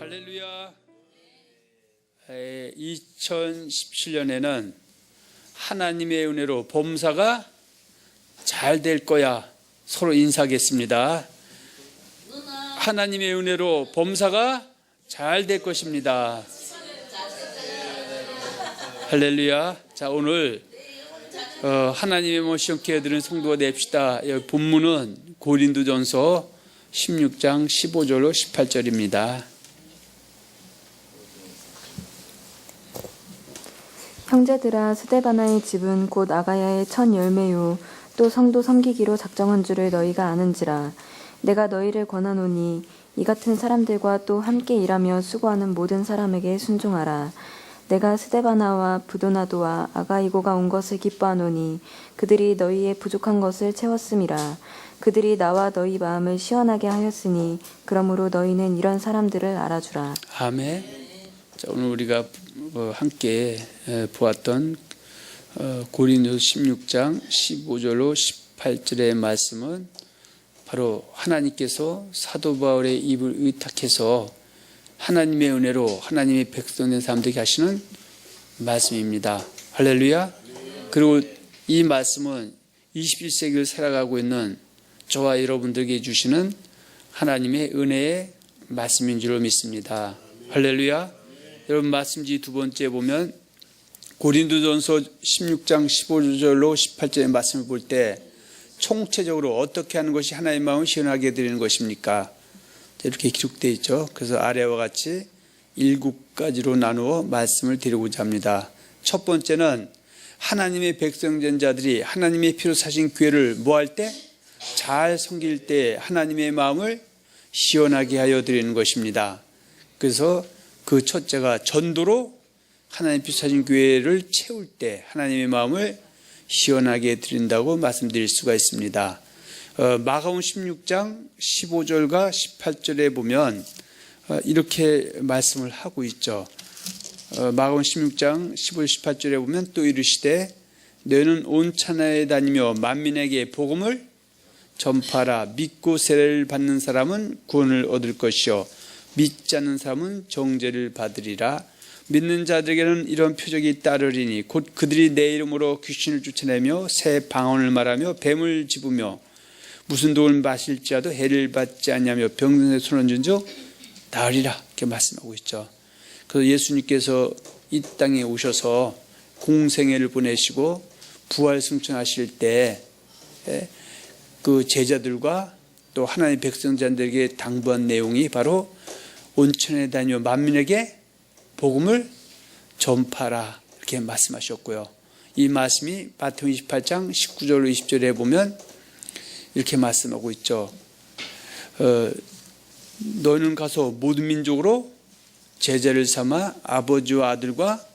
할렐루야. 2017년에는 하나님의 은혜로 범사가 잘 될 거야. 서로 인사하겠습니다. 하나님의 은혜로 범사가 잘 될 것입니다. 할렐루야. 자, 오늘 하나님의 모시게 해드리는 성도가 됩시다. 여기 본문은 고린도전서 16장 15절로 18절입니다. 형제들아, 스데바나의 집은 곧 아가야의 첫 열매요 또 성도 섬기기로 작정한 줄을 너희가 아는지라. 내가 너희를 권하노니 이 같은 사람들과 또 함께 일하며 수고하는 모든 사람에게 순종하라. 내가 스데바나와 부도나도와 아가이고가 온 것을 기뻐하노니 그들이 너희의 부족한 것을 채웠음이라. 그들이 나와 너희 마음을 시원하게 하였으니 그러므로 너희는 이런 사람들을 알아주라. 아멘. 자, 오늘 우리가 함께 보았던 고린도서 16장 15절로 18절의 말씀은 바로 하나님께서 사도 바울의 입을 의탁해서 하나님의 은혜로 하나님의 백성된 사람들에게 하시는 말씀입니다. 할렐루야. 그리고 이 말씀은 21세기를 살아가고 있는 저와 여러분들에게 주시는 하나님의 은혜의 말씀인 줄 믿습니다. 할렐루야. 여러분, 말씀지 두 번째 보면 고린도전서 16장 15절로 18절의 말씀을 볼 때 총체적으로 어떻게 하는 것이 하나님의 마음을 시원하게 해드리는 것입니까? 이렇게 기록되어 있죠. 그래서 아래와 같이 7가지로 나누어 말씀을 드리고자 합니다. 첫 번째는 하나님의 백성된 자들이 하나님의 피로 사신 교회를 뭐 할 때? 잘 섬길 때 하나님의 마음을 시원하게 하여 드리는 것입니다. 그래서 그 첫째가 전도로 하나님 피로 사신 교회를 채울 때 하나님의 마음을 시원하게 드린다고 말씀드릴 수가 있습니다. 마가복음 16장 15절과 18절에 보면 이렇게 말씀을 하고 있죠. 마가복음 16장 15절 18절에 보면 또 이르시되 너희는 온 천하에 다니며 만민에게 복음을 전파하라. 믿고 세례를 받는 사람은 구원을 얻을 것이요 믿지 않는 사람은 정죄를 받으리라. 믿는 자들에게는 이런 표적이 따르리니 곧 그들이 내 이름으로 귀신을 쫓아내며 새 방언을 말하며 뱀을 집으며 무슨 독을 마실지라도 해를 받지 않냐며 병든에 손을 얹은 적 나으리라. 이렇게 말씀하고 있죠. 그래서 예수님께서 이 땅에 오셔서 공생애를 보내시고 부활 승천하실 때 그 제자들과 또 하나님의 백성자들에게 당부한 내용이 바로 온천에 다니며 만민에게 복음을 전파하라. 이렇게 말씀하셨고요. 이 말씀이 마태복음 28장 19절로 20절에 보면 이렇게 말씀하고 있죠. 너는 가서 모든 민족으로 제자를 삼아 아버지와 아들과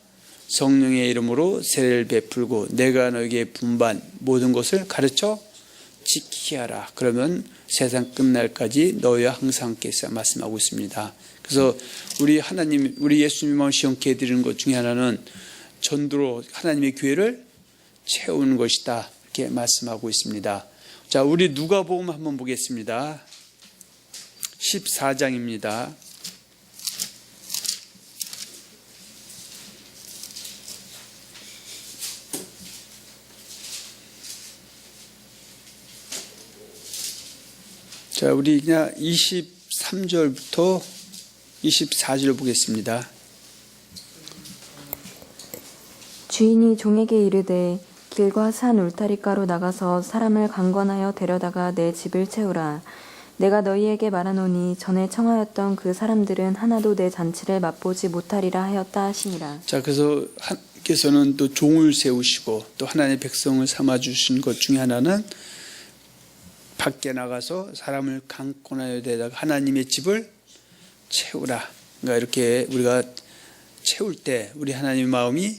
성령의 이름으로 세례를 베풀고 내가 너에게 분반 모든 것을 가르쳐 지키게 하라. 그러면 세상 끝날까지 너희와 항상 함께 있으라 말씀하고 있습니다. 그래서 우리 예수님을 시원케 해드리는 것 중에 하나는 전도로 하나님의 교회를 채우는 것이다. 이렇게 말씀하고 있습니다. 자, 우리 누가복음 한번 보겠습니다. 14장입니다. 자, 우리 그냥 23절부터 24절 보겠습니다. 주인이 종에게 이르되 길과 산 울타리가로 나가서 사람을 강권하여 데려다가 내 집을 채우라. 내가 너희에게 말하노니 전에 청하였던 그 사람들은 하나도 내 잔치를 맛보지 못하리라 하였다 하시니라. 자, 그래서 하나님께서는 또 종을 세우시고 또 하나님의 백성을 삼아주신 것 중에 하나는 밖에 나가서 사람을 강권하여 데려다가 하나님의 집을 채우라. 그러니까 이렇게 우리가 채울 때 우리 하나님의 마음이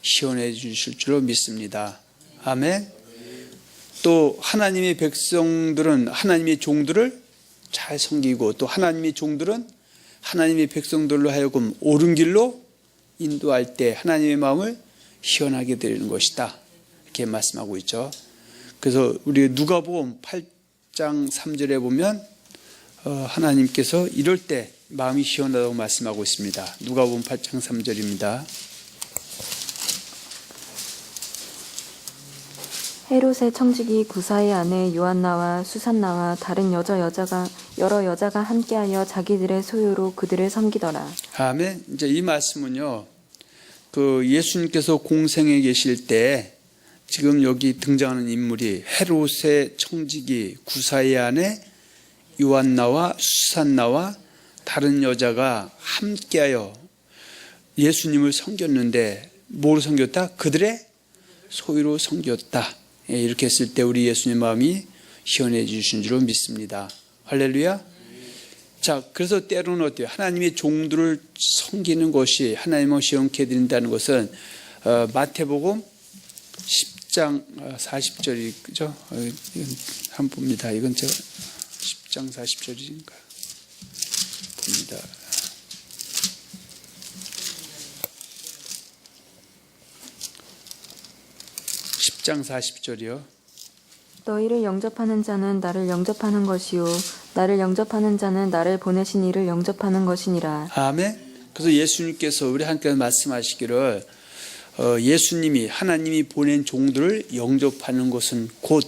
시원해 주실 줄로 믿습니다. 아멘. 또 하나님의 백성들은 하나님의 종들을 잘 섬기고 또 하나님의 종들은 하나님의 백성들로 하여금 옳은 길로 인도할 때 하나님의 마음을 시원하게 드리는 것이다. 이렇게 말씀하고 있죠. 그래서 우리 누가복음 8장 3절에 보면 하나님께서 이럴 때 마음이 시원하다고 말씀하고 있습니다. 누가복음 8장 3절입니다. 헤롯의 청지기 구사의 아내 요한나와 수산나와 다른 여러 여자가 함께하여 자기들의 소유로 그들을 섬기더라. 아멘. 이제 이 말씀은요, 그 예수님께서 공생에 계실 때 지금 여기 등장하는 인물이 헤롯의 청지기 구사의 아내 요한나와 수산나와 다른 여자가 함께하여 예수님을 섬겼는데 뭐로 섬겼다? 그들의 소유로 섬겼다. 이렇게 했을 때 우리 예수님 마음이 시원해 주신 줄 믿습니다. 할렐루야. 자, 그래서 때로는 어때요? 하나님의 종들을 섬기는 것이 하나님을 시원케 해드린다는 것은 마태복음 10장 40절이 그죠? 이건 한번 봅니다. 이건 제가 10장 40절인가 봅니다. 10장 40절이요. 너희를 영접하는 자는 나를 영접하는 것이요 나를 영접하는 자는 나를 보내신 이를 영접하는 것이니라. 아멘. 그래서 예수님께서 우리 함께 말씀하시기를 예수님이 하나님이 보낸 종들을 영접하는 것은 곧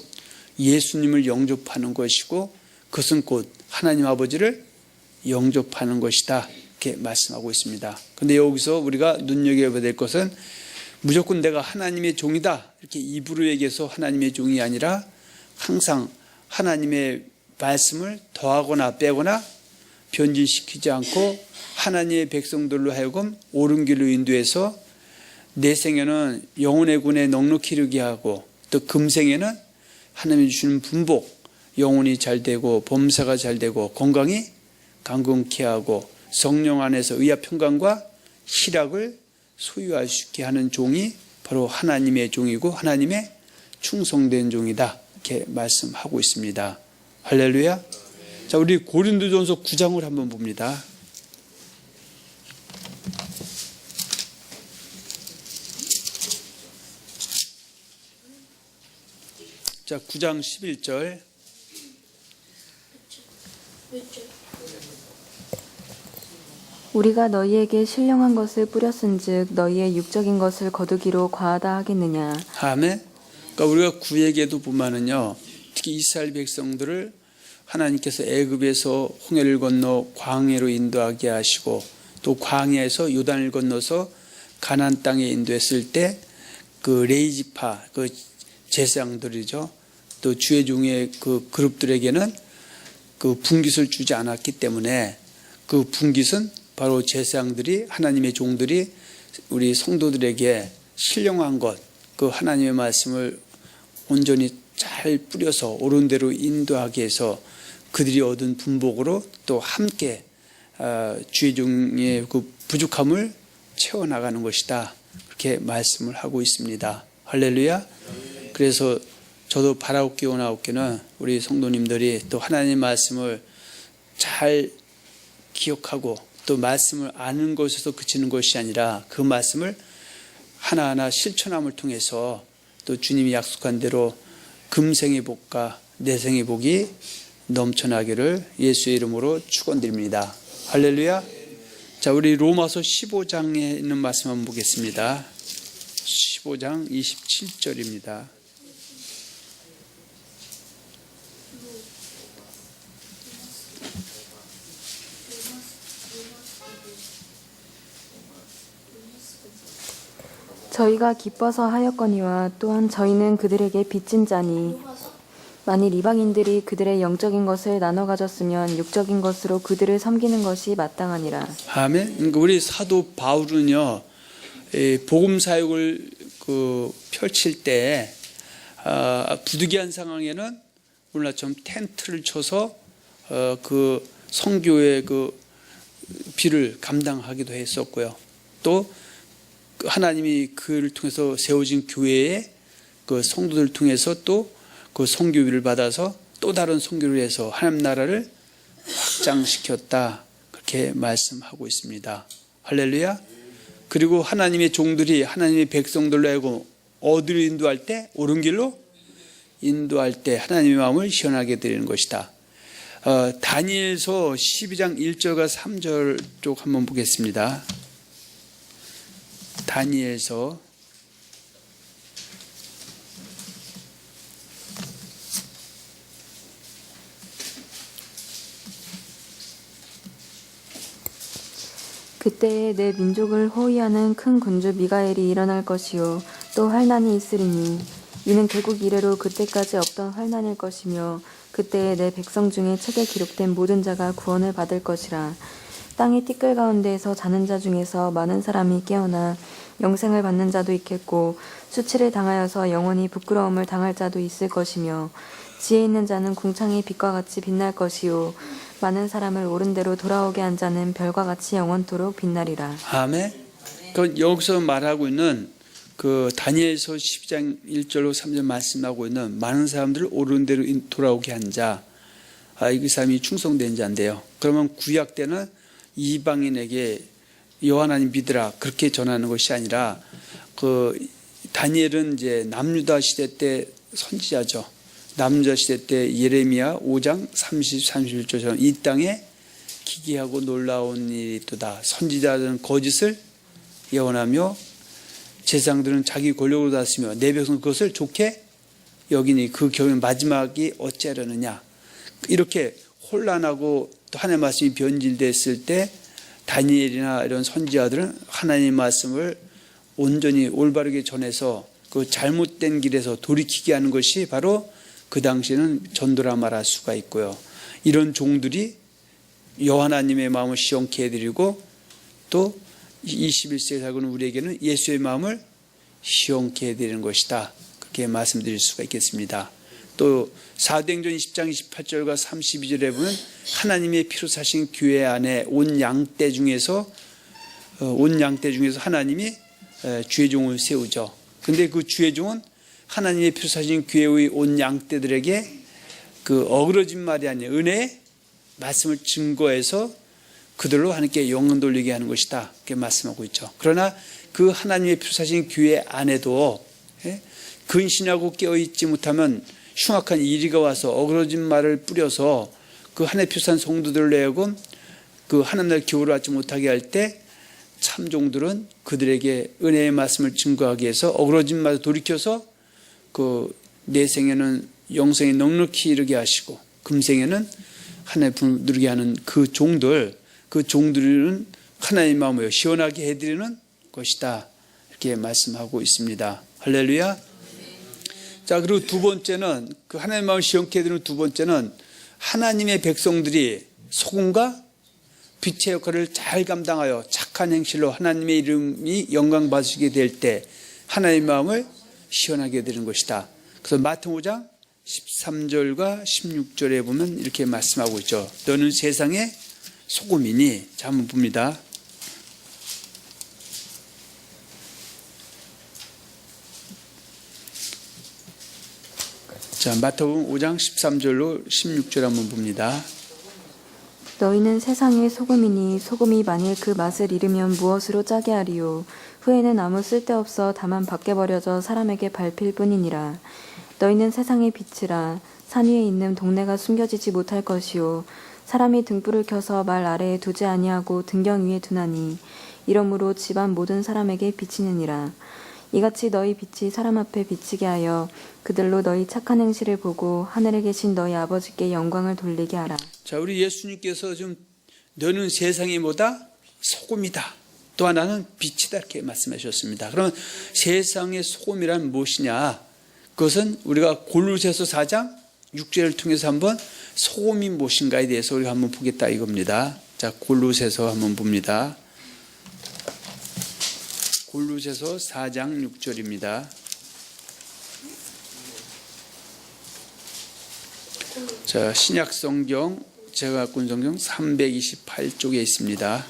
예수님을 영접하는 것이고 그것은 곧 하나님 아버지를 영접하는 것이다. 이렇게 말씀하고 있습니다. 그런데 여기서 우리가 눈여겨봐야 될 것은 무조건 내가 하나님의 종이다 이렇게 입으로 얘기해서 하나님의 종이 아니라 항상 하나님의 말씀을 더하거나 빼거나 변질시키지 않고 하나님의 백성들로 하여금 옳은 길로 인도해서 내 생에는 영혼의 군에 넉넉히 이르게 하고 또 금생에는 하나님이 주시는 분복 영혼이 잘 되고 범사가 잘 되고 건강이 강건케 하고 성령 안에서 의와 평강과 희락을 소유할 수 있게 하는 종이 바로 하나님의 종이고 하나님의 충성된 종이다 이렇게 말씀하고 있습니다. 할렐루야. 자, 우리 고린도전서 9장을 한번 봅니다. 자, 9장 11절. 우리가 너희에게 신령한 것을 뿌렸은즉 너희의 육적인 것을 거두기로 과하다 하겠느냐. 아멘. 그러니까 우리가 구약에도 보면은요, 특히 이스라엘 백성들을 하나님께서 애굽에서 홍해를 건너 광야로 인도하게 하시고 또 광야에서 요단을 건너서 가나안 땅에 인도했을 때 그 레이지파 그 제사장들이죠. 또 주의 종의 그 그룹들에게는 그 분깃을 주지 않았기 때문에 그 분깃은 바로 제사장들이 하나님의 종들이 우리 성도들에게 신령한 것, 그 하나님의 말씀을 온전히 잘 뿌려서 옳은 대로 인도하게 해서 그들이 얻은 분복으로 또 함께 주의 종의 그 부족함을 채워나가는 것이다. 그렇게 말씀을 하고 있습니다. 할렐루야. 그래서 저도 바라옵기 원하옵기는 우리 성도님들이 또 하나님의 말씀을 잘 기억하고 또 말씀을 아는 것에서 그치는 것이 아니라 그 말씀을 하나하나 실천함을 통해서 또 주님이 약속한 대로 금생의 복과 내생의 복이 넘쳐나기를 예수의 이름으로 축원드립니다. 할렐루야. 자, 우리 로마서 15장에 있는 말씀 한번 보겠습니다. 15장 27절입니다. 저희가 기뻐서 하였거니와 또한 저희는 그들에게 빚진 자니 만일 이방인들이 그들의 영적인 것을 나눠 가졌으면 육적인 것으로 그들을 섬기는 것이 마땅하니라. 아멘. 그러니까 우리 사도 바울은요, 복음 사역을 펼칠 때 부득이한 상황에는 오늘날처럼 텐트를 쳐서 그 선교의 그 비를 감당하기도 했었고요. 또 하나님이 그를 통해서 세워진 교회의 그 성도들을 통해서 또 그 선교비를 받아서 또 다른 선교를 해서 하나님 나라를 확장시켰다. 그렇게 말씀하고 있습니다. 할렐루야. 그리고 하나님의 종들이 하나님의 백성들로 하여금 어디로 인도할 때? 옳은 길로 인도할 때 하나님의 마음을 시원하게 드리는 것이다. 다니엘서 12장 1절과 3절 쪽 한번 보겠습니다. 다니엘서 그때에 내 민족을 호위하는 큰 군주 미가엘이 일어날 것이요 또 환난이 있으리니 이는 개국 이래로 그때까지 없던 환난일 것이며 그때에 내 백성 중에 책에 기록된 모든 자가 구원을 받을 것이라. 땅의 티끌 가운데에서 자는 자 중에서 많은 사람이 깨어나 영생을 받는 자도 있겠고 수치를 당하여서 영원히 부끄러움을 당할 자도 있을 것이며 지혜 있는 자는 궁창의 빛과 같이 빛날 것이요 많은 사람을 옳은 대로 돌아오게 한 자는 별과 같이 영원토록 빛나리라. 아멘. 그 여기서 말하고 있는 그 다니엘서 12장 1절로 3절 말씀하고 있는 많은 사람들을 옳은 대로 돌아오게 한 자, 이 사람이 충성된 자인데요. 그러면 구약 때는 이방인에게 여호와 하나님 믿으라 그렇게 전하는 것이 아니라 그 다니엘은 이제 남유다 시대 때 선지자죠. 남유다 시대 때 예레미야 5장 30, 31절처럼 이 땅에 기괴하고 놀라운 일이 있도다. 선지자들은 거짓을 예언하며 제사장들은 자기 권력으로 다스리며 내 백성 그것을 좋게 여기니 그 경우에 마지막이 어찌하려느냐. 이렇게 혼란하고 또 하나님의 말씀이 변질됐을 때 다니엘이나 이런 선지자들은 하나님의 말씀을 온전히 올바르게 전해서 그 잘못된 길에서 돌이키게 하는 것이 바로 그 당시에는 전도라 말할 수가 있고요. 이런 종들이 여호와 하나님의 마음을 시원케 해드리고 또 21세기 살고는 우리에게는 예수의 마음을 시원케 해드리는 것이다. 그렇게 말씀드릴 수가 있겠습니다. 또 사도행전 20장 28절과 32절에 보면 하나님의 피로 사신 교회 안에 온 양떼 중에서 하나님이 주의종을 세우죠. 근데 그 주의종은 하나님의 피로 사신 교회의 온 양떼들에게 그 어그러진 말이 아니라 은혜의 말씀을 증거해서 그들로 하나님께 영광 돌리게 하는 것이다. 그렇게 말씀하고 있죠. 그러나 그 하나님의 피로 사신 교회 안에도 근신하고 깨어있지 못하면 흉악한 이리가 와서 어그러진 말을 뿌려서 그 하나님의 피로 산 성도들을 내고 그 하나님 나라 교회를 받지 못하게 할 때 참종들은 그들에게 은혜의 말씀을 증거하기 위해서 어그러진 말을 돌이켜서 그 내생에는 영생에 넉넉히 이르게 하시고 금생에는 하나님의 분을 누리게 하는 그 종들은 하나님의 마음을 시원하게 해드리는 것이다. 이렇게 말씀하고 있습니다. 할렐루야. 자, 그리고 두 번째는 그 하나님의 마음을 시원케 해드리는 두 번째는 하나님의 백성들이 소금과 빛의 역할을 잘 감당하여 착한 행실로 하나님의 이름이 영광 받으시게 될 때 하나님의 마음을 시원하게 해드리는 것이다. 그래서 마태복음 5장 13절과 16절에 보면 이렇게 말씀하고 있죠. 너는 세상의 소금이니. 자, 한번 봅니다. 자, 마태복음 5장 13절로 16절 한번 봅니다. 너희는 세상의 소금이니 소금이 만일 그 맛을 잃으면 무엇으로 짜게 하리요. 후에는 아무 쓸데없어 다만 밖에 버려져 사람에게 밟힐 뿐이니라. 너희는 세상의 빛이라. 산 위에 있는 동네가 숨겨지지 못할 것이요. 사람이 등불을 켜서 말 아래에 두지 아니하고 등경 위에 두나니 이러므로 집안 모든 사람에게 비치느니라. 이같이 너희 빛이 사람 앞에 비치게 하여 그들로 너희 착한 행실을 보고 하늘에 계신 너희 아버지께 영광을 돌리게 하라. 자, 우리 예수님께서 좀 너는 세상이 뭐다? 소금이다. 또 하나는 빛이다. 이렇게 말씀하셨습니다. 그러면 세상의 소금이란 무엇이냐? 그것은 우리가 골로새서 4장 6절을 통해서 한번 소금이 무엇인가에 대해서 우리가 한번 보겠다 이겁니다. 자, 골로새서 한번 봅니다. 골로새서 4장 6절입니다. 자, 신약 성경 제가 갖고 있는 성경 328쪽에 있습니다.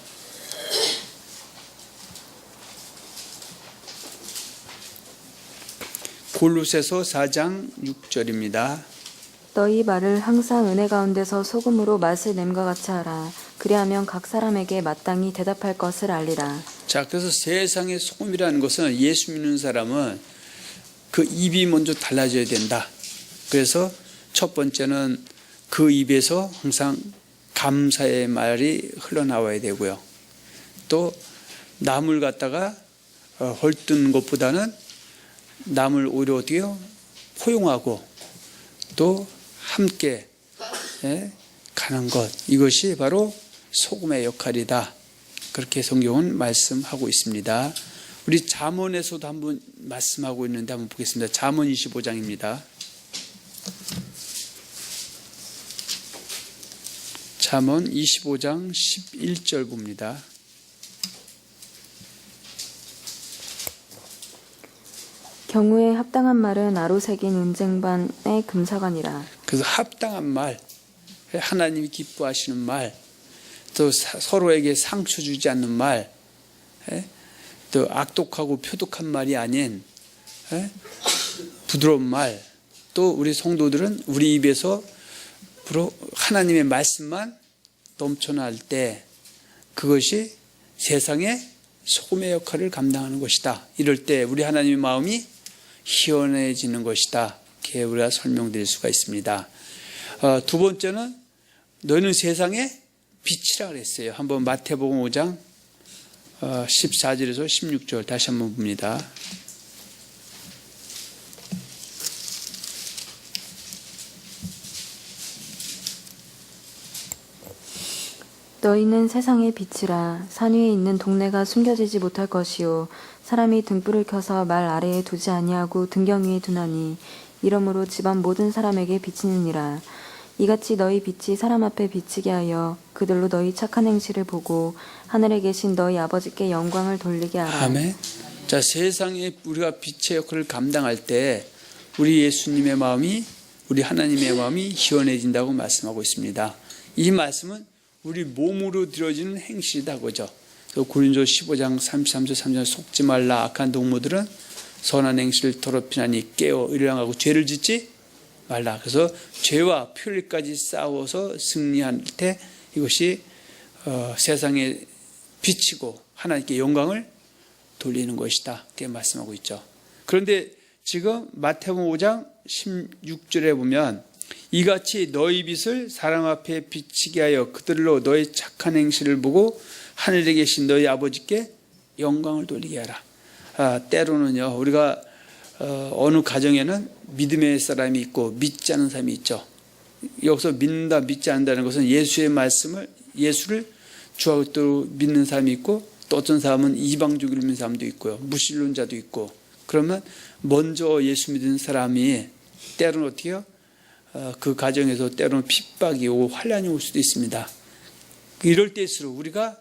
골로새서 4장 6절입니다. 너희 말을 항상 은혜 가운데서 소금으로 맛을 냄과 같이 하라. 그리하면 각 사람에게 마땅히 대답할 것을 알리라. 자, 그래서 세상의 소금이라는 것은 예수 믿는 사람은 그 입이 먼저 달라져야 된다. 그래서 첫 번째는 그 입에서 항상 감사의 말이 흘러나와야 되고요. 또 남을 갖다가 헐뜯는 것보다는 남을 오히려 어떻게요? 포용하고 또 함께 가는 것, 이것이 바로 소금의 역할이다. 그렇게 성경은 말씀하고 있습니다. 우리 잠언에서도 한번 말씀하고 있는데 한번 보겠습니다. 잠언 25장입니다. 잠언 25장 11절 봅니다. 경우에 합당한 말은 아로 새긴 은쟁반의 금사관이라. 그래서 합당한 말, 하나님이 기뻐하시는 말, 또 서로에게 상처 주지 않는 말, 또 악독하고 표독한 말이 아닌 부드러운 말, 또 우리 성도들은 우리 입에서 하나님의 말씀만 넘쳐날 때 그것이 세상에 소금의 역할을 감당하는 것이다. 이럴 때 우리 하나님의 마음이 희원해지는 것이다. 이렇게 우리가 설명드릴 수가 있습니다. 두 번째는 너희는 세상의 빛이라 그랬어요. 한번 마태복음 5장 14절에서 16절 다시 한번 봅니다. 너희는 세상의 빛이라. 산 위에 있는 동네가 숨겨지지 못할 것이요 사람이 등불을 켜서 말 아래에 두지 아니하고 등경 위에 두나니 이러므로 집안 모든 사람에게 비치느니라. 이같이 너희 빛이 사람 앞에 비치게 하여 그들로 너희 착한 행실을 보고 하늘에 계신 너희 아버지께 영광을 돌리게 하라. 아멘. 자, 세상에 우리가 빛의 역할을 감당할 때 우리 예수님의 마음이, 우리 하나님의 마음이 희원해진다고 말씀하고 있습니다. 이 말씀은 우리 몸으로 들어지는 행실이다 그죠. 고린도 15장 33절 3절 속지 말라. 악한 동무들은 선한 행실을 더럽히나니 깨어 일어나고 죄를 짓지 말라. 그래서 죄와 표리까지 싸워서 승리할 때 이것이 세상에 비치고 하나님께 영광을 돌리는 것이다. 이렇게 말씀하고 있죠. 그런데 지금 마태복음 5장 16절에 보면 이같이 너희 빛을 사람 앞에 비치게 하여 그들로 너희 착한 행실을 보고 하늘에 계신 너희 아버지께 영광을 돌리게 하라. 때로는요 우리가 어느 가정에는 믿음의 사람이 있고 믿지 않는 사람이 있죠. 여기서 믿는다 믿지 않는다는 것은 예수의 말씀을, 예수를 주하고 또 믿는 사람이 있고 또 어떤 사람은 이방적으로 믿는 사람도 있고요. 무신론자도 있고. 그러면 먼저 예수 믿는 사람이 때로는 어떻게 해요? 그 가정에서 때로는 핍박이 오고 환란이 올 수도 있습니다. 이럴 때일수록 우리가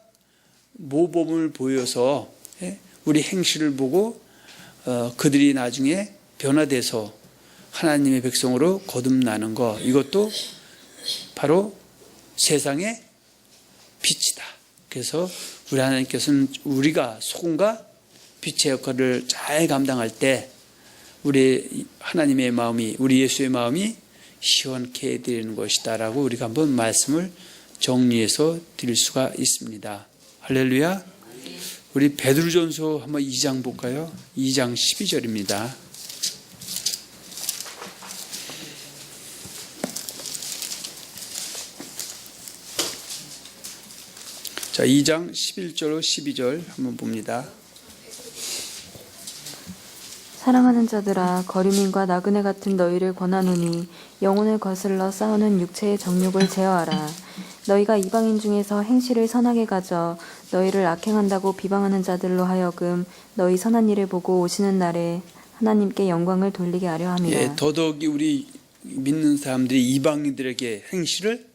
모범을 보여서 우리 행실을 보고 그들이 나중에 변화돼서 하나님의 백성으로 거듭나는 것, 이것도 바로 세상의 빛이다. 그래서 우리 하나님께서는 우리가 소금과 빛의 역할을 잘 감당할 때 우리 하나님의 마음이, 우리 예수의 마음이 시원케 해드리는 것이다 라고 우리가 한번 말씀을 정리해서 드릴 수가 있습니다. 할렐루야. 우리 베드로전서 한번 2장 볼까요? 2장 12절입니다. 자, 2장 11절로 12절 한번 봅니다. 사랑하는 자들아, 거류민과 나그네 같은 너희를 권하노니 영혼을 거슬러 싸우는 육체의 정욕을 제어하라. 너희가 이방인 중에서 행실을 선하게 가져 너희를 악행한다고 비방하는 자들로 하여금 너희 선한 일을 보고 오시는 날에 하나님께 영광을 돌리게 하려 함이라. 예, 더더욱이 우리 믿는 사람들이 이방인들에게 행실을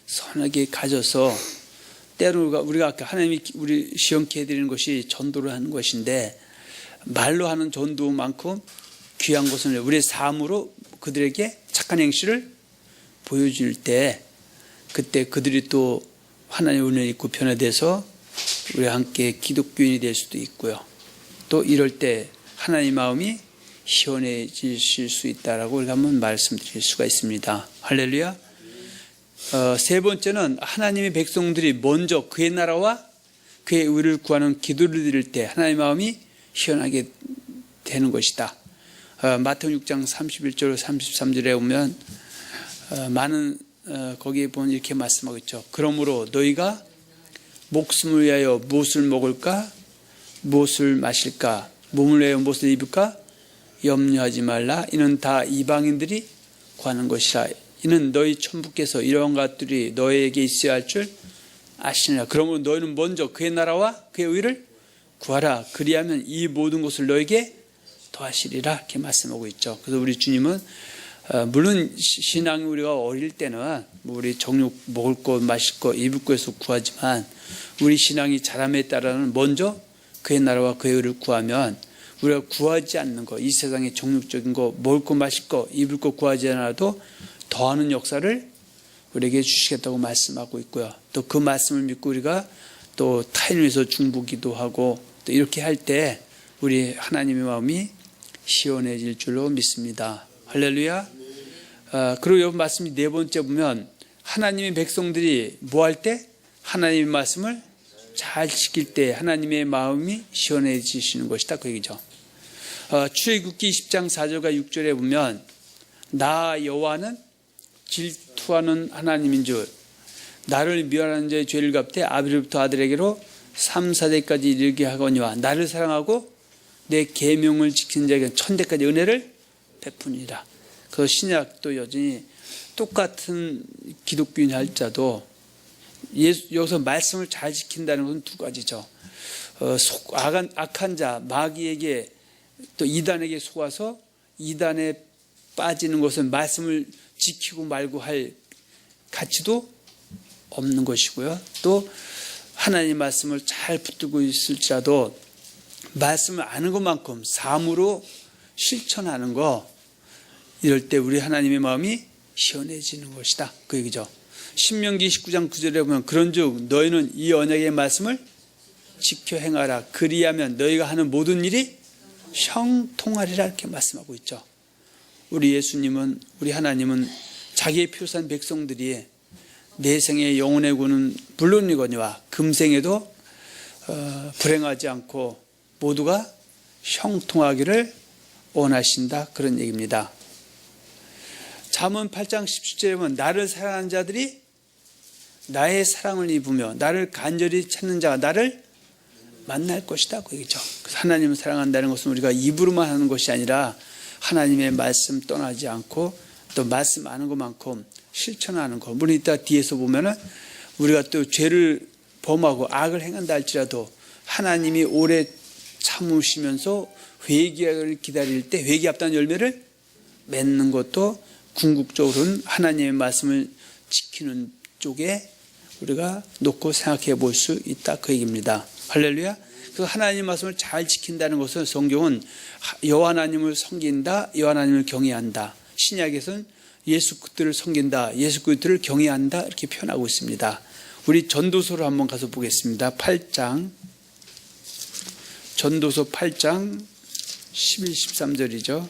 선하게 가져서 때로 우리가 아까 하나님이 우리 시원케 해드리는 것이 전도를 하는 것인데 말로 하는 전도만큼 귀한 것은 우리의 삶으로 그들에게 착한 행실을 보여줄 때 그때 그들이 또 하나님의 은혜를 입고 변화돼서 우리와 함께 기독교인이 될 수도 있고요. 또 이럴 때 하나님의 마음이 시원해지실 수 있다라고 우리가 한번 말씀드릴 수가 있습니다. 할렐루야. 세 번째는 하나님의 백성들이 먼저 그의 나라와 그의 의를 구하는 기도를 드릴 때 하나님의 마음이 시원하게 되는 것이다. 마태복음 6장 31절 33절에 보면 많은 거기에 보면 이렇게 말씀하고 있죠. 그러므로 너희가 목숨을 위하여 무엇을 먹을까? 무엇을 마실까? 몸을 위하여 무엇을 입을까? 염려하지 말라. 이는 다 이방인들이 구하는 것이라. 이는 너희 천부께서 이러한 것들이 너희에게 있어야 할 줄 아시느라. 그러므로 너희는 먼저 그의 나라와 그의 의를 구하라. 그리하면 이 모든 것을 너에게 더하시리라. 이렇게 말씀하고 있죠. 그래서 우리 주님은 물론 신앙이 우리가 어릴 때는 우리 정욕 먹을 것, 마실 것, 입을 것에서 구하지만 우리 신앙이 자람에 따라는 먼저 그의 나라와 그의 의를 구하면 우리가 구하지 않는 것, 이 세상의 정욕적인 거, 먹을 것, 마실 것, 입을 것 구하지 않아도 더하는 역사를 우리에게 주시겠다고 말씀하고 있고요. 또 그 말씀을 믿고 우리가 또 타인을 위해서 중보기도 하고 또 이렇게 할 때 우리 하나님의 마음이 시원해질 줄로 믿습니다. 할렐루야. 그리고 여기 말씀이 네 번째 보면 하나님의 백성들이 뭐 할 때? 하나님의 말씀을 잘 지킬 때 하나님의 마음이 시원해지시는 것이다. 그 얘기죠. 출애굽기 10장 4절과 6절에 보면 나 여호와는 질투하는 하나님인 줄 나를 미워하는 자의 죄를 갚되 아비로부터 아들에게로 3, 4대까지 이르게 하거니와 나를 사랑하고 내 계명을 지키는 자에게 천대까지 은혜를 베푸니라. 그 신약도 여전히 똑같은 기독교인 할자도 여기서 말씀을 잘 지킨다는 것은 두 가지죠. 악한 자 마귀에게 또 이단에게 속아서 이단에 빠지는 것은 말씀을 지키고 말고 할 가치도 없는 것이고요. 또 하나님 말씀을 잘 붙들고 있을지라도 말씀을 아는 것만큼 삶으로 실천하는 거, 이럴 때 우리 하나님의 마음이 시원해지는 것이다. 그 얘기죠. 신명기 19장 9절에 보면 그런즉 너희는 이 언약의 말씀을 지켜 행하라. 그리하면 너희가 하는 모든 일이 형통하리라. 이렇게 말씀하고 있죠. 우리 예수님은, 우리 하나님은 자기의 표산 백성들이 내생의 영혼의 구는 물론이거니와 금생에도 불행하지 않고 모두가 형통하기를 원하신다. 그런 얘기입니다. 잠언 8장 17절에 보면 나를 사랑하는 자들이 나의 사랑을 입으며 나를 간절히 찾는 자가 나를 만날 것이다. 그 얘기죠. 하나님을 사랑한다는 것은 우리가 입으로만 하는 것이 아니라 하나님의 말씀 떠나지 않고 또 말씀 아는 것만큼 실천하는 것. 물론 이따 뒤에서 보면은 우리가 또 죄를 범하고 악을 행한다 할지라도 하나님이 오래 참으시면서 회개를 기다릴 때 회개합다는 열매를 맺는 것도 궁극적으로는 하나님의 말씀을 지키는 쪽에 우리가 놓고 생각해 볼 수 있다. 그 얘기입니다. 할렐루야. 그 하나님의 말씀을 잘 지킨다는 것은 성경은 여호와 하나님을 섬긴다, 여호와 하나님을 경외한다. 신약에서는 예수 그리스도를 섬긴다, 예수 그리스도를 경외한다 이렇게 표현하고 있습니다. 우리 전도서로 한번 가서 보겠습니다. 8장 전도서 8장 11, 13절이죠.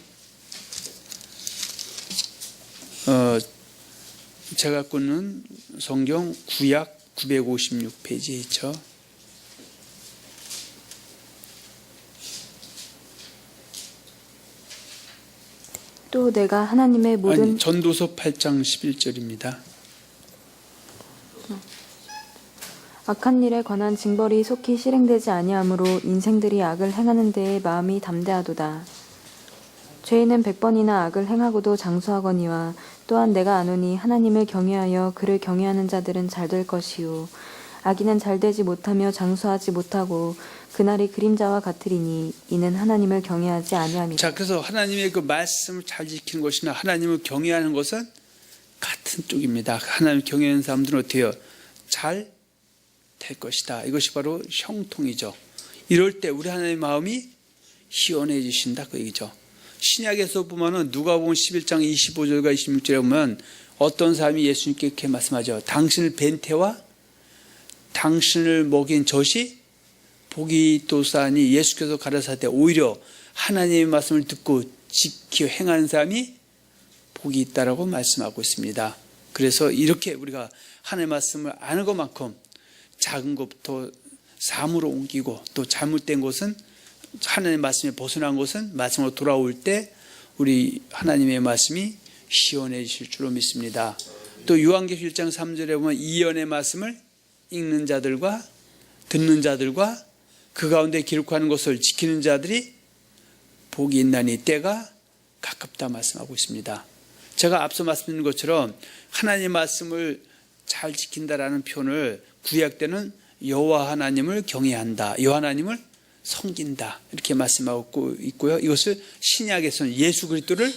제가 갖고 있는 성경 구약 956페이지에 있죠. 또 내가 하나님의 모든 전도서 8장 11절입니다. 악한 일에 관한 징벌이 속히 실행되지 아니하므로 인생들이 악을 행하는 데에 마음이 담대하도다. 죄인은 100번이나 악을 행하고도 장수하거니와 또한 내가 아노니 하나님을 경외하여 그를 경외하는 자들은 잘 될 것이요 악인은 잘 되지 못하며 장수하지 못하고 그날이 그림자와 같으리니 이는 하나님을 경외하지 아니함이라. 자, 그래서 하나님의 그 말씀을 잘 지키는 것이나 하나님을 경외하는 것은 같은 쪽입니다. 하나님을 경외하는 사람들은 어떻게 해요? 잘 될 것이다. 이것이 바로 형통이죠. 이럴 때 우리 하나님의 마음이 시원해지신다. 그 얘기죠. 신약에서 보면은 누가복음 11장 25절과 26절에 보면 어떤 사람이 예수님께 이렇게 말씀하죠. 당신을 뵌 태와 당신을 먹인 젖이 복이 있도사하니 예수께서 가라사대 오히려 하나님의 말씀을 듣고 지켜 행하는 사람이 복이 있다라고 말씀하고 있습니다. 그래서 이렇게 우리가 하나님의 말씀을 아는 것만큼 작은 것부터 삶으로 옮기고 또 잘못된 것은 하나님의 말씀에 벗어난 것은 말씀으로 돌아올 때 우리 하나님의 말씀이 시원해지실 줄로 믿습니다. 또 요한계시록 1장 3절에 보면 이 예언의 말씀을 읽는 자들과 듣는 자들과 그 가운데 기록하는 것을 지키는 자들이 복이 있나니 때가 가깝다 말씀하고 있습니다. 제가 앞서 말씀드린 것처럼 하나님의 말씀을 잘 지킨다라는 표현을 구약 때는 여호와 하나님을 경외한다, 여호와 하나님을 섬긴다 이렇게 말씀하고 있고요. 이것을 신약에서는 예수 그리스도를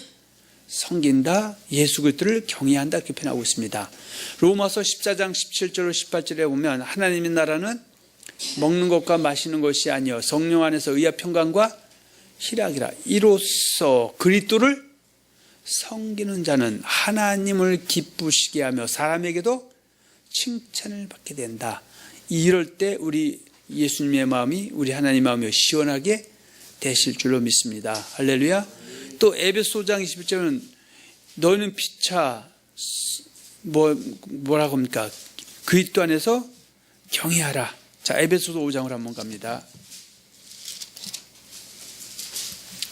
섬긴다, 예수 그리스도를 경외한다 이렇게 표현하고 있습니다. 로마서 14장 17절 18절에 보면 하나님의 나라는 먹는 것과 마시는 것이 아니요 성령 안에서 의와 평강과 희락이라. 이로써 그리스도를 섬기는 자는 하나님을 기쁘시게 하며 사람에게도 칭찬을 받게 된다. 이럴 때 우리 예수님의 마음이 우리 하나님의 마음이 시원하게 되실 줄로 믿습니다. 할렐루야. 또 에베소 5장 21절은 너희는 피차 뭐라고 합니까? 그리스도 안에서 경외하라. 자, 에베소서 5장으로 한번 갑니다.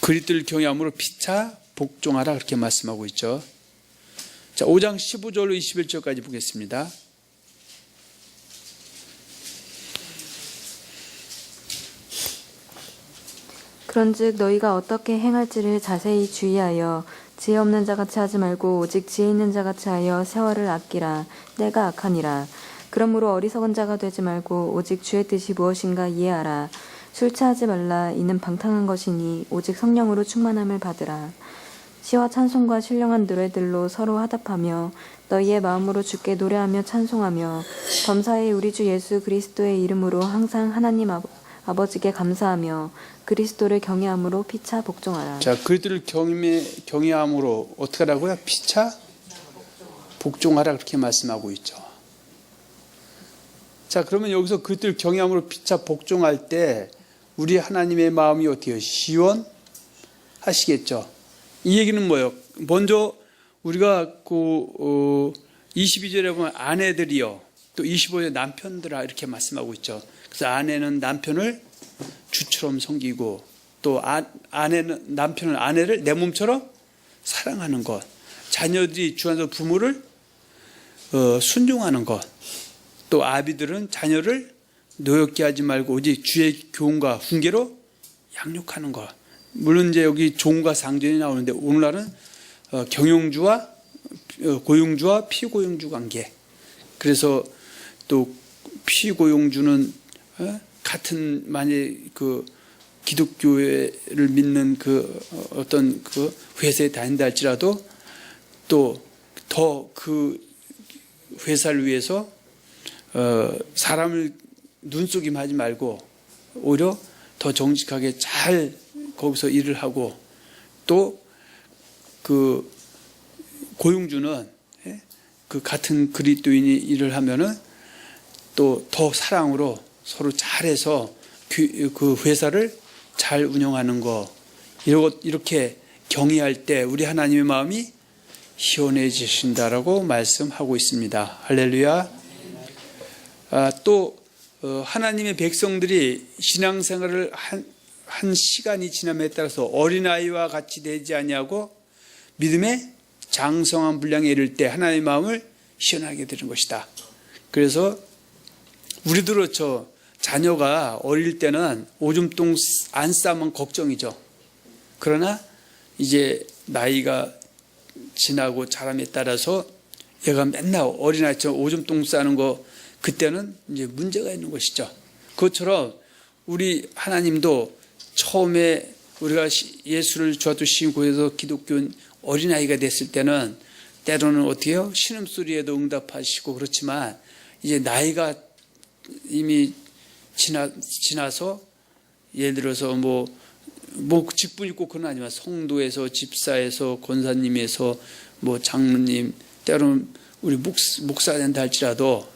그리스도를 경외함으로 피차 복종하라 그렇게 말씀하고 있죠. 자, 5장 15절로 21절까지 보겠습니다. 그런즉 너희가 어떻게 행할지를 자세히 주의하여 지혜 없는 자같이 하지 말고 오직 지혜 있는 자같이 하여 세월을 아끼라. 때가 악하니라. 그러므로 어리석은 자가 되지 말고 오직 주의 뜻이 무엇인가 이해하라. 술 취하지 말라. 이는 방탕한 것이니 오직 성령으로 충만함을 받으라. 시와 찬송과 신령한 노래들로 서로 화답하며 너희의 마음으로 주께 노래하며 찬송하며 범사에 우리 주 예수 그리스도의 이름으로 항상 하나님 아버지께 감사하며 그리스도를 경외함으로 피차 복종하라. 자, 그리스도를 경외함으로 어떻게 하라고요? 피차 복종하라 그렇게 말씀하고 있죠. 자, 그러면 여기서 그리스도를 경외함으로 피차 복종할 때 우리 하나님의 마음이 어떻게 해요? 시원하시겠죠. 이 얘기는 뭐예요? 먼저 우리가 22절에 보면 아내들이요, 또 25절에 남편들아 이렇게 말씀하고 있죠. 그래서 아내는 남편을 주처럼 섬기고 또 남편은 아내를 내 몸처럼 사랑하는 것, 자녀들이 주 안에서 부모를 순종하는 것, 또 아비들은 자녀를 노엽게 하지 말고 오직 주의 교훈과 훈계로 양육하는 것. 물론 이제 여기 종과 상전이 나오는데 오늘날은 경영주와 고용주와 피고용주 관계. 그래서 또 피고용주는 같은 만약 그 기독교회를 믿는 그 어떤 그 회사에 다닌다 할지라도 또 더 그 회사를 위해서 사람을 눈속임하지 말고 오히려 더 정직하게 잘 거기서 일을 하고, 또 그 고용주는 그 같은 그리스도인이 일을 하면은 또 더 사랑으로 서로 잘해서 그 회사를 잘 운영하는 거, 이렇게 경외할 때 우리 하나님의 마음이 시원해지신다라고 말씀하고 있습니다. 할렐루야. 또 하나님의 백성들이 신앙생활을 한 시간이 지남에 따라서 어린아이와 같이 되지 아니하고 믿음의 장성한 분량에 이를 때 하나님의 마음을 시원하게 되는 것이다. 그래서 우리도 그렇죠. 자녀가 어릴 때는 오줌똥 안 싸면 걱정이죠. 그러나 이제 나이가 지나고 자람에 따라서 얘가 맨날 어린아이처럼 오줌똥 싸는 거, 그때는 이제 문제가 있는 것이죠. 그것처럼 우리 하나님도 처음에 우리가 예수를 주와도 신고해서 기독교인 어린아이가 됐을 때는 때로는 어떻게 해요? 신음소리에도 응답하시고 그렇지만 이제 나이가 이미 지나서 예를 들어서 뭐 직분이 꼭 그건 아니지만 성도에서, 집사에서, 권사님에서, 뭐 장로님, 때로는 우리 목사 된다 할지라도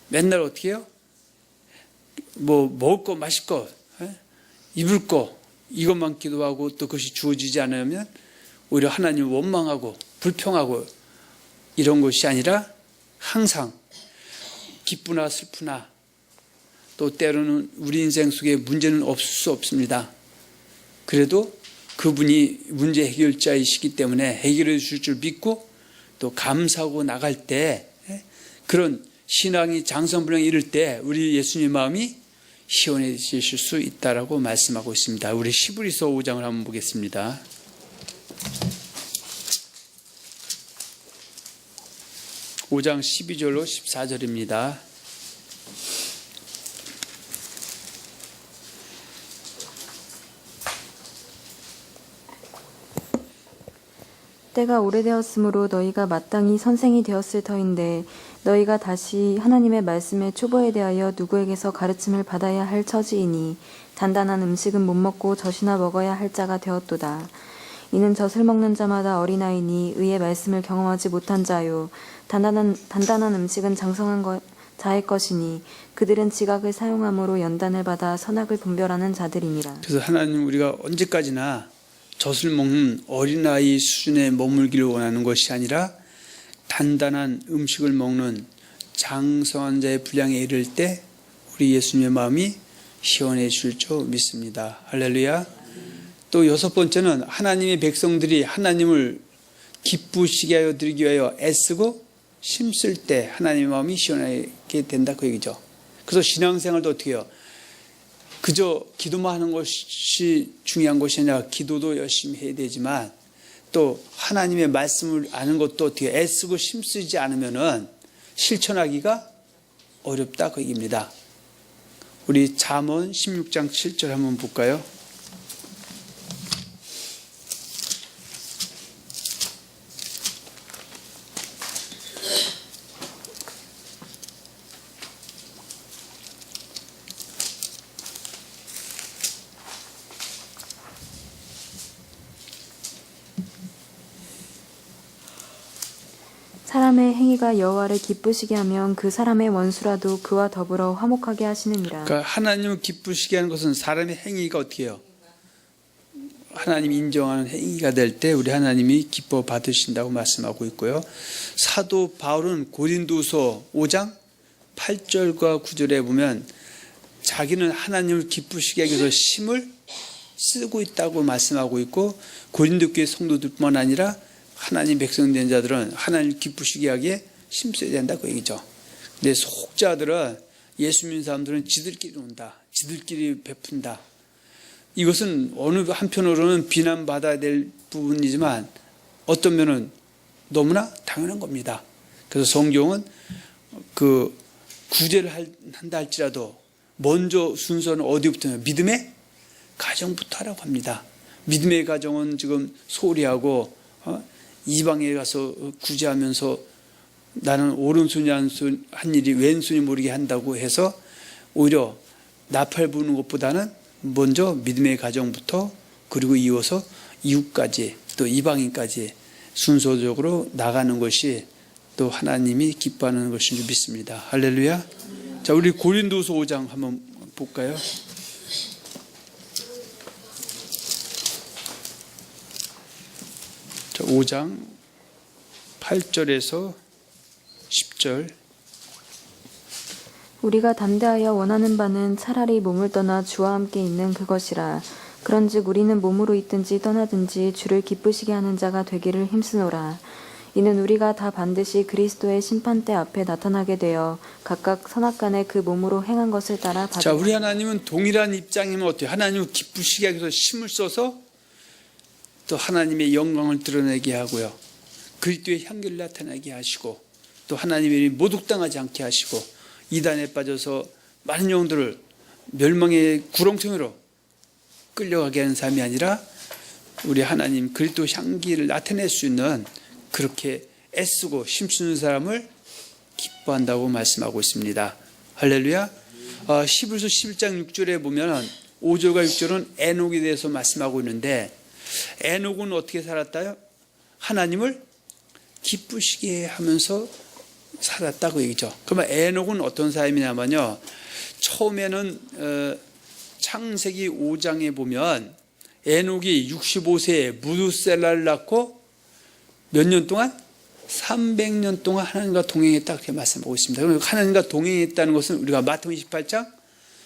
맨날 어떻게 해요? 뭐 먹을 거, 마실 거, 입을 거, 이것만 기도하고 또 그것이 주어지지 않으면 오히려 하나님을 원망하고 불평하고 이런 것이 아니라 항상 기쁘나 슬프나 또 때로는 우리 인생 속에 문제는 없을 수 없습니다. 그래도 그분이 문제 해결자이시기 때문에 해결해 주실 줄 믿고 또 감사하고 나갈 때 그런 신앙이 장성불량이 이를 때 우리 예수님의 마음이 시원해지실 수 있다라고 말씀하고 있습니다. 우리 히브리서 5장을 한번 보겠습니다. (5장) 12절로 14절입니다. 때가 오래되었으므로 너희가 마땅히 선생이 되었을 터인데 너희가 다시 하나님의 말씀의 초보에 대하여 누구에게서 가르침을 받아야 할 처지이니 단단한 음식은 못 먹고 젖이나 먹어야 할 자가 되었도다. 이는 젖을 먹는 자마다 어린아이니 의의 말씀을 경험하지 못한 자요. 단단한 음식은 장성한 자의 것이니 그들은 지각을 사용함으로 연단을 받아 선악을 분별하는 자들이니라. 그래서 하나님 우리가 언제까지나 젖을 먹는 어린아이 수준에 머물기를 원하는 것이 아니라 단단한 음식을 먹는 장성한 자의 분량에 이를 때 우리 예수님의 마음이 시원해질 줄 믿습니다. 할렐루야. 또 여섯 번째는 하나님의 백성들이 하나님을 기쁘시게 하여 드리기 위하여 애쓰고 힘쓸 때 하나님의 마음이 시원하게 된다 그 얘기죠. 그래서 신앙생활도 어떻게 해요? 그저 기도만 하는 것이 중요한 것이 아니라 기도도 열심히 해야 되지만 또 하나님의 말씀을 아는 것도 어떻게 애쓰고 힘쓰지 않으면은 실천하기가 어렵다 그 얘기입니다. 우리 잠언 16장 7절 한번 볼까요? 사람의 행위가 여호와를 기쁘시게 하면 그 사람의 원수라도 그와 더불어 화목하게 하시느니라. 그러니까 하나님을 기쁘시게 하는 것은 사람의 행위가 어떻게 해요? 하나님이 인정하는 행위가 될 때 우리 하나님이 기뻐 받으신다고 말씀하고 있고요. 사도 바울은 고린도서 5장 8절과 9절에 보면 자기는 하나님을 기쁘시게 하기 위해서 힘을 쓰고 있다고 말씀하고 있고 고린도 교회 성도들뿐만 아니라 하나님 백성 된 자들은 하나님을 기쁘시게 하기에 힘써야 된다 그 얘기죠. 근데 속자들은 예수 믿는 사람들은 지들끼리 논다. 지들끼리 베푼다. 이것은 어느 한편으로는 비난받아야 될 부분이지만 어떤 면은 너무나 당연한 겁니다. 그래서 성경은 그 구제를 한다 할지라도 먼저 순서는 어디부터냐? 믿음의 가정부터 하라고 합니다. 믿음의 가정은 지금 소리하고 이방에 가서 구제하면서 나는 오른손이 한 일이 왼손이 모르게 한다고 해서 오히려 나팔 부는 것보다는 먼저 믿음의 가정부터 그리고 이어서 이웃까지 또 이방인까지 순서적으로 나가는 것이 또 하나님이 기뻐하는 것인 줄 믿습니다. 할렐루야. 자, 우리 고린도서 5장 한번 볼까요? 자, 5장 8절에서 10절. 우리가 담대하여 원하는 바는 차라리 몸을 떠나 주와 함께 있는 그것이라. 그런즉 우리는 몸으로 있든지 떠나든지 주를 기쁘시게 하는 자가 되기를 힘쓰노라. 이는 우리가 다 반드시 그리스도의 심판대 앞에 나타나게 되어 각각 선악간에 그 몸으로 행한 것을 따라 받으라. 자, 우리 하나님은 동일한 입장이면 어때요? 하나님을 기쁘시게 하기 위해서 힘을 써서 또 하나님의 영광을 드러내게 하고요. 그리스도의 향기를 나타나게 하시고 또 하나님의 모독당하지 않게 하시고 이단에 빠져서 많은 영혼들을 멸망의 구렁텅이로 끌려가게 하는 삶이 아니라 우리 하나님 그리스도 향기를 나타낼 수 있는 그렇게 애쓰고 힘쓰는 사람을 기뻐한다고 말씀하고 있습니다. 할렐루야. 히브리서 11장 6절에 보면 5절과 6절은 에녹에 대해서 말씀하고 있는데 에녹은 어떻게 살았다요? 하나님을 기쁘시게 하면서 살았다고 얘기죠. 그러면 에녹은 어떤 사람이냐면요. 처음에는 창세기 5장에 보면 에녹이 65세에 무두셀라를 낳고 몇 년 동안? 300년 동안 하나님과 동행했다 그렇게 말씀하고 있습니다. 그럼 하나님과 동행했다는 것은 우리가 마태복음 28장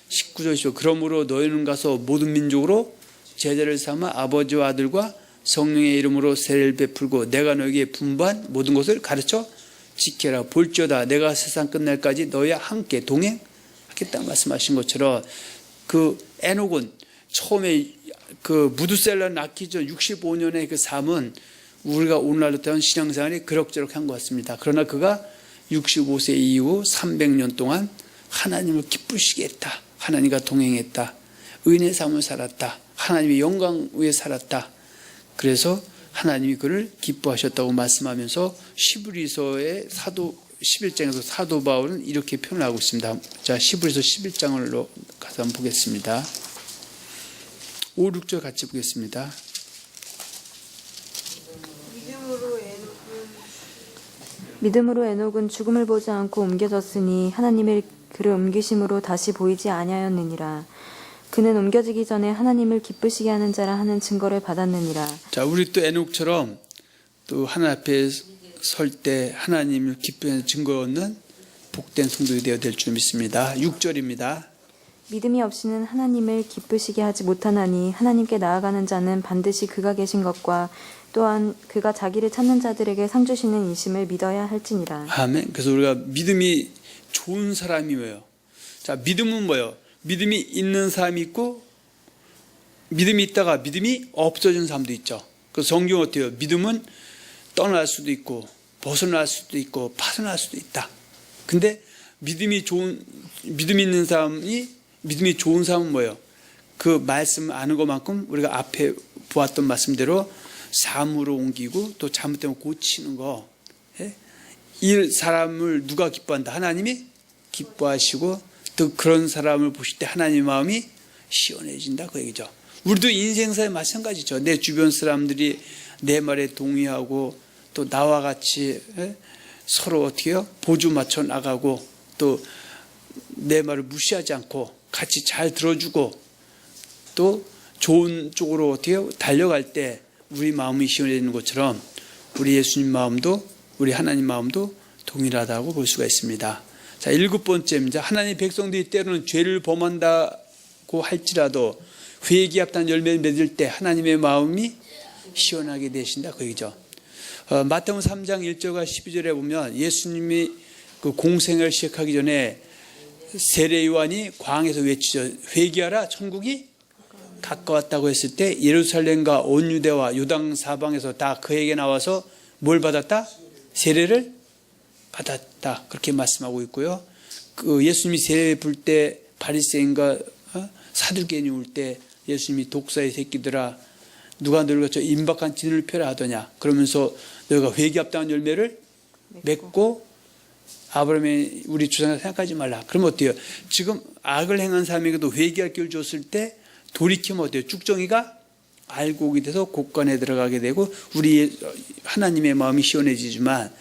19절이죠. 그러므로 너희는 가서 모든 민족으로 제자를 삼아 아버지와 아들과 성령의 이름으로 세례를 베풀고 내가 너에게 분부한 모든 것을 가르쳐 지켜라. 볼지어다 내가 세상 끝날까지 너희와 함께 동행하겠다 말씀하신 것처럼 그 에녹은 처음에 그 무두셀라 낳기 전 65년의 그 삶은 우리가 오늘날로 따른 신앙생활이 그럭저럭한 것 같습니다. 그러나 그가 65세 이후 300년 동안 하나님을 기쁘시게 했다. 하나님과 동행했다. 은혜의 삶을 살았다. 하나님의 영광 위에 살았다. 그래서 하나님이 그를 기뻐하셨다고 말씀하면서 히브리서의 사도 11장에서 사도 바울은 이렇게 표현하고 있습니다. 자, 히브리서 11장으로 가서 한번 보겠습니다. 5, 6절 같이 보겠습니다. 믿음으로 에녹은 죽음을 보지 않고 옮겨졌으니 하나님의 그를 옮기심으로 다시 보이지 아니하였느니라. 그는 옮겨지기 전에 하나님을 기쁘시게 하는 자라 하는 증거를 받았느니라. 자, 우리 또 에녹처럼 또 하나님 앞에 설 때 하나님을 기쁘게 증거 얻는 복된 성도가 되어야 될 줄 믿습니다. 6절입니다. 믿음이 없이는 하나님을 기쁘시게 하지 못하나니 하나님께 나아가는 자는 반드시 그가 계신 것과 또한 그가 자기를 찾는 자들에게 상 주시는 이심을 믿어야 할지니라. 아멘. 그래서 우리가 믿음이 좋은 사람이 뭐예요? 자, 믿음은 뭐예요? 믿음이 있는 사람이 있고 믿음이 있다가 믿음이 없어진 사람도 있죠. 그래서 성경 어때요? 믿음은 떠날 수도 있고 벗어날 수도 있고 파손할 수도 있다. 근데 믿음이 있는 사람이 믿음이 좋은 사람은 뭐예요? 그 말씀 아는 것만큼 우리가 앞에 보았던 말씀대로 삶으로 옮기고 또 잘못되면 고치는 거. 이 사람을 누가 기뻐한다? 하나님이 기뻐하시고 또 그런 사람을 보실 때 하나님의 마음이 시원해진다 그 얘기죠. 우리도 인생사에 마찬가지죠. 내 주변 사람들이 내 말에 동의하고 또 나와 같이 서로 어떻게 해요? 보조 맞춰 나가고 또 내 말을 무시하지 않고 같이 잘 들어주고 또 좋은 쪽으로 어떻게 해요? 달려갈 때 우리 마음이 시원해지는 것처럼 우리 예수님 마음도 우리 하나님 마음도 동일하다고 볼 수가 있습니다. 자, 7번째입니다. 하나님의 백성들이 때로는 죄를 범한다고 할지라도 회개합단 열매를 맺을 때 하나님의 마음이 시원하게 되신다 그 얘기죠. 마태복음 3장 1절과 12절에 보면 예수님이 그 공생을 시작하기 전에 세례 요한이 광에서 외치죠. 회개하라 천국이 가까웠다고 했을 때 예루살렘과 온 유대와 요당 사방에서 다 그에게 나와서 뭘 받았다? 세례를 받았다. 그렇게 말씀하고 있고요. 그 예수님이 세례 불 때 바리새인과 사두개인이 올 때 예수님이 독사의 새끼들아 누가 너희가 저 임박한 진을 펴라 하더냐. 그러면서 너희가 회개합당한 열매를 맺고 아브라함의 우리 조상을 생각하지 말라. 그러면 어때요? 지금 악을 행한 사람에게도 회개할 기회를 줬을 때 돌이키면 어때요? 쭉정이가 알고 오게 돼서 곳간에 들어가게 되고 우리 하나님의 마음이 시원해지지만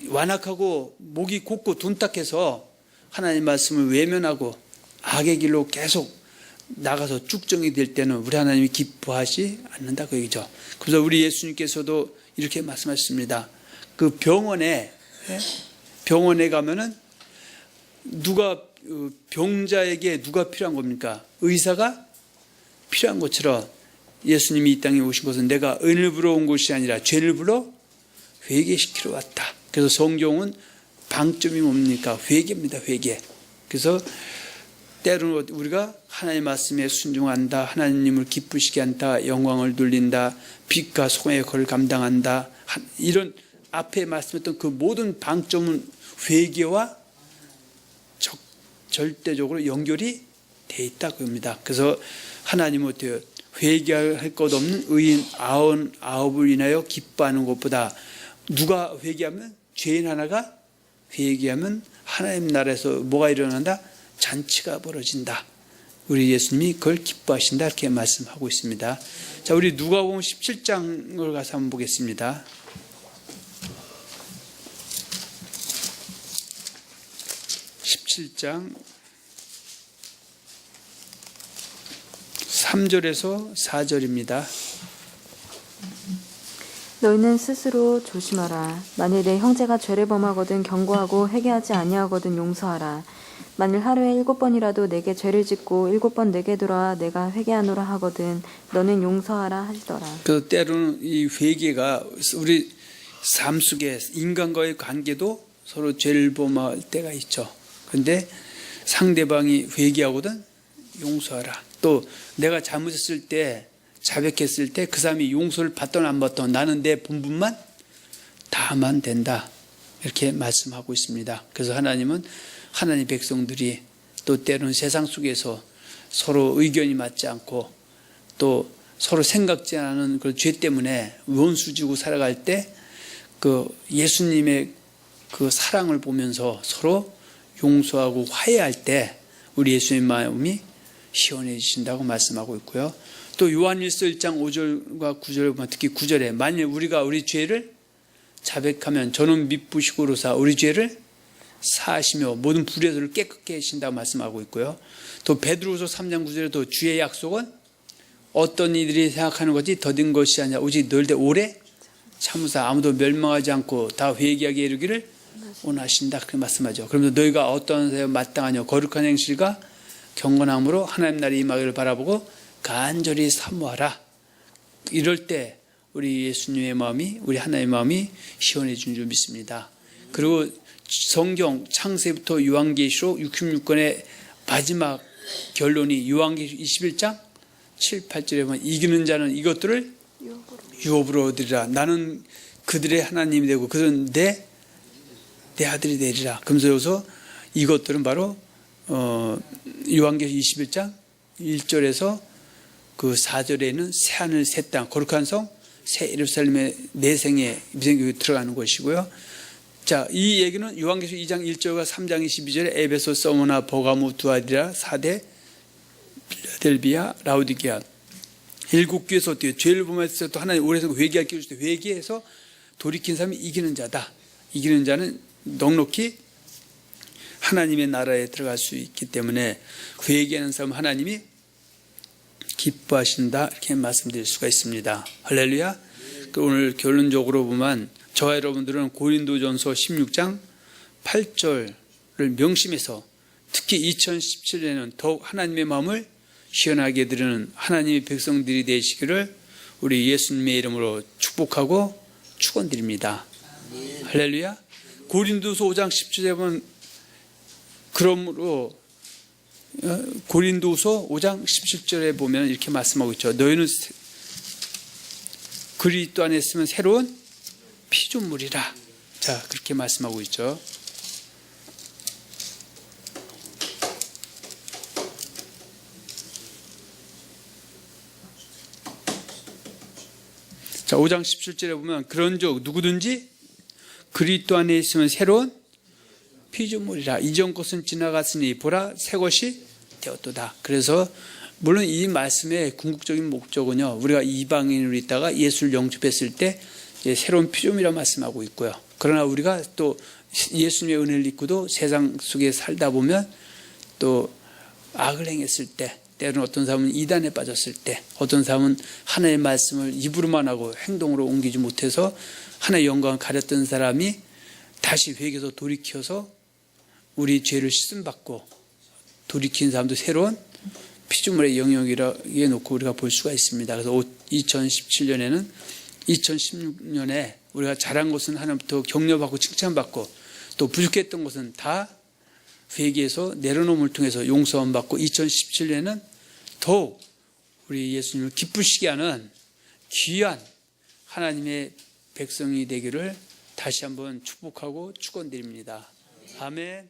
완악하고 목이 곧고 둔탁해서 하나님 말씀을 외면하고 악의 길로 계속 나가서 쭉정이 될 때는 우리 하나님이 기뻐하지 않는다 그 얘기죠. 그래서 우리 예수님께서도 이렇게 말씀하셨습니다. 그 병원에 가면은 누가 병자에게 누가 필요한 겁니까? 의사가 필요한 것처럼 예수님이 이 땅에 오신 것은 내가 은을 부러 온 것이 아니라 죄를 불러 회개시키러 왔다. 그래서 성경은 방점이 뭡니까? 회개입니다. 회개. 그래서 때로는 우리가 하나님의 말씀에 순종한다. 하나님을 기쁘시게 한다. 영광을 돌린다. 빛과 소금의 거를 감당한다. 이런 앞에 말씀했던 그 모든 방점은 회개와 절대적으로 연결이 돼 있다 그겁니다. 그래서 하나님은 어때요? 회개할 것 없는 의인 99을 인하여 기뻐하는 것보다 누가 회개하면 죄인 하나가 회개하면 하나님 나라에서 뭐가 일어난다? 잔치가 벌어진다. 우리 예수님이 그걸 기뻐하신다 이렇게 말씀하고 있습니다. 자, 우리 누가복음 17장을 가서 한번 보겠습니다. 17장 3절에서 4절입니다. 너희는 스스로 조심하라. 만일 내 형제가 죄를 범하거든 경고하고 회개하지 아니하거든 용서하라. 만일 하루에 7번이라도 내게 죄를 짓고 7번 내게 돌아와 내가 회개하노라 하거든 너는 용서하라 하시더라. 그래서 때로는 이 회개가 우리 삶 속에 인간과의 관계도 서로 죄를 범할 때가 있죠. 그런데 상대방이 회개하거든 용서하라. 또 내가 잘못했을 때, 자백했을 때 그 사람이 용서를 받든 안 받든 나는 내 본분만 다하면 된다. 이렇게 말씀하고 있습니다. 그래서 하나님은 하나님 백성들이 또 때로는 세상 속에서 서로 의견이 맞지 않고 또 서로 생각지 않은 그 죄 때문에 원수지고 살아갈 때 그 예수님의 그 사랑을 보면서 서로 용서하고 화해할 때 우리 예수님 마음이 시원해지신다고 말씀하고 있고요. 또 요한일서 1장 5절과 9절을 보면 특히 9절에 만일 우리가 우리 죄를 자백하면 저는 미쁘시고로사 우리 죄를 사하시며 모든 불의를 깨끗게 하신다고 말씀하고 있고요. 또 베드로후서 3장 9절에도 주의 약속은 어떤 이들이 생각하는 것이 더딘 것이 아니라 오직 너희들 오래 참으사 아무도 멸망하지 않고 다 회개하게 이르기를 원하신다 그렇게 말씀하죠. 그러면서 너희가 어떤 사람 마땅하냐 거룩한 행실과 경건함으로 하나님 나라의 임하기를 바라보고 간절히 사모하라. 이럴 때 우리 예수님의 마음이 우리 하나님의 마음이 시원해진 줄 믿습니다. 그리고 성경 창세부터 요한계시록 66권의 마지막 결론이 요한계시록 21장 7, 8절에 보면 이기는 자는 이것들을 유업으로 얻으리라. 나는 그들의 하나님이 되고 그들은 내 아들이 되리라. 그러면서 여기서 이것들은 바로 요한계시록 21장 1절에서 그 4절에는 새하늘 새 땅 거룩한 성 새 예루살렘의 내생에 미생교에 들어가는 것이고요. 자, 이 얘기는 요한계시록 2장 1절과 3장 22절에 에베소, 서머나, 버가모, 두아디라, 사대, 필라델비아, 라우디게아 7교회에서 어떻게 죄를 범했을 때 하나님 오래서 회개할 기회 줄 때 회개해서 돌이킨 사람이 이기는 자다. 이기는 자는 넉넉히 하나님의 나라에 들어갈 수 있기 때문에 회개하는 사람 하나님이 기뻐하신다 이렇게 말씀드릴 수가 있습니다. 할렐루야. 오늘 결론적으로 보면 저와 여러분들은 고린도전서 16장 8절을 명심해서 특히 2017년에는 더욱 하나님의 마음을 시원하게 드리는 하나님의 백성들이 되시기를 우리 예수님의 이름으로 축복하고 축원드립니다. 할렐루야. 고린도서 5장 17절에 보면 그러므로 고린도서 5장 17절에 보면 이렇게 말씀하고 있죠. 너희는 그리스도 안에 있으면 새로운 피조물이라. 자, 그렇게 말씀하고 있죠. 자, 5장 17절에 보면 그런즉 누구든지 그리스도 안에 있으면 새로운 피조물이라. 이전 것은 지나갔으니 보라 새 것이 되었도다. 그래서 물론 이 말씀의 궁극적인 목적은요, 우리가 이방인으로 있다가 예수를 영접했을 때 새로운 피조물이라 말씀하고 있고요. 그러나 우리가 또 예수님의 은혜를 입고도 세상 속에 살다 보면 또 악을 행했을 때, 때로는 어떤 사람은 이단에 빠졌을 때, 어떤 사람은 하나님의 말씀을 입으로만 하고 행동으로 옮기지 못해서 하나님의 영광을 가렸던 사람이 다시 회개해서 돌이켜서 우리 죄를 씻음받고 돌이킨 사람도 새로운 피조물의 영역이라고 놓고 우리가 볼 수가 있습니다. 그래서 2017년에는 2016년에 우리가 잘한 것은 하나님부터 격려받고 칭찬받고 또 부족했던 것은 다 회개해서 내려놓음을 통해서 용서함 받고 2017년에는 더욱 우리 예수님을 기쁘시게 하는 귀한 하나님의 백성이 되기를 다시 한번 축복하고 축원드립니다. 아멘.